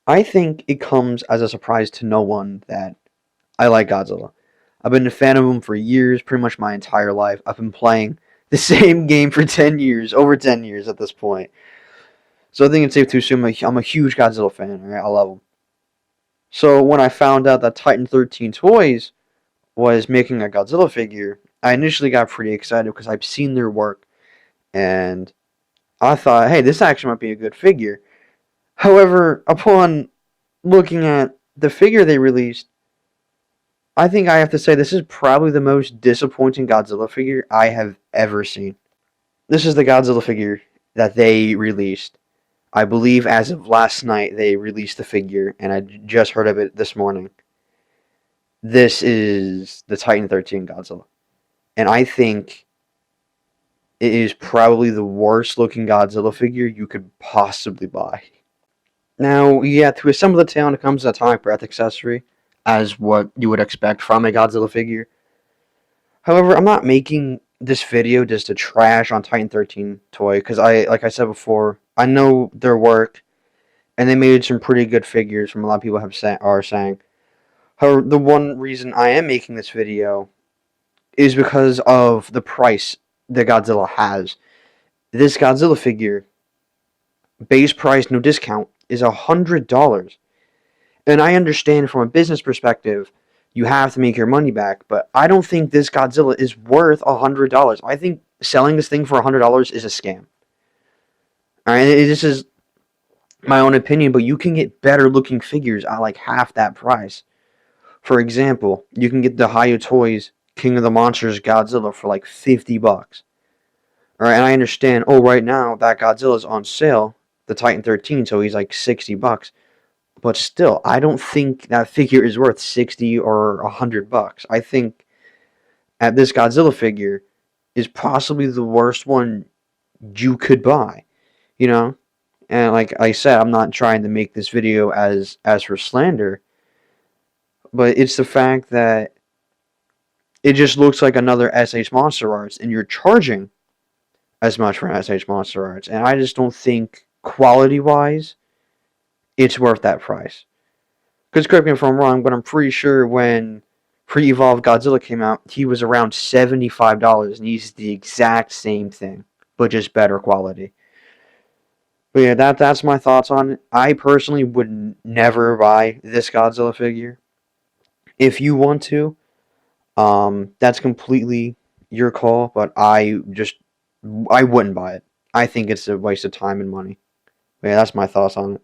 I think it comes as a surprise to no one that I like Godzilla. I've been a fan of him for years, pretty much my entire life. I've been playing the same game for 10 years, over 10 years at this point. So I think it's safe to assume I'm a huge Godzilla fan. Right? I love him. So when I found out that Titan 13 Toys was making a Godzilla figure, I initially got pretty excited because I've seen their work and I thought, hey, this actually might be a good figure. However, upon looking at the figure they released, I think I have to say this is probably the most disappointing Godzilla figure I have ever seen. This is the Godzilla figure that they released. I believe as of last night they released the figure, and I just heard of it this morning. This is the Titan 13 Godzilla. And I think it is probably the worst looking Godzilla figure you could possibly buy. Now, yeah, to assemble the tail, it comes with an atomic breath accessory, as what you would expect from a Godzilla figure. However, I'm not making this video just to trash on Titan 13 toy, because like I said before, I know their work, and they made some pretty good figures from a lot of people are saying. However, the one reason I am making this video is because of the price that Godzilla has. This Godzilla figure, base price, no discount, is $100. And I understand from a business perspective, you have to make your money back, but I don't think this Godzilla is worth $100. I think selling this thing for $100 is a scam. Alright, this is my own opinion, but you can get better looking figures at like half that price. For example, you can get the Hayo Toys King of the Monsters Godzilla for like $50. Alright, and I understand, oh, right now that Godzilla's on sale, the Titan 13, so he's like $60. But still, I don't think that figure is worth 60 or $100. I think at this Godzilla figure is possibly the worst one you could buy, you know? And like I said, I'm not trying to make this video as for slander, but it's the fact that it just looks like another SH Monster Arts, and you're charging as much for an SH Monster Arts, and I just don't think quality-wise it's worth that price. Because correct me if I'm wrong, but I'm pretty sure when Pre-Evolved Godzilla came out, he was around $75, and he's the exact same thing, but just better quality. But yeah, that's my thoughts on it. I personally would never buy this Godzilla figure. If you want to, that's completely your call, but I wouldn't buy it. I think it's a waste of time and money. But yeah, that's my thoughts on it.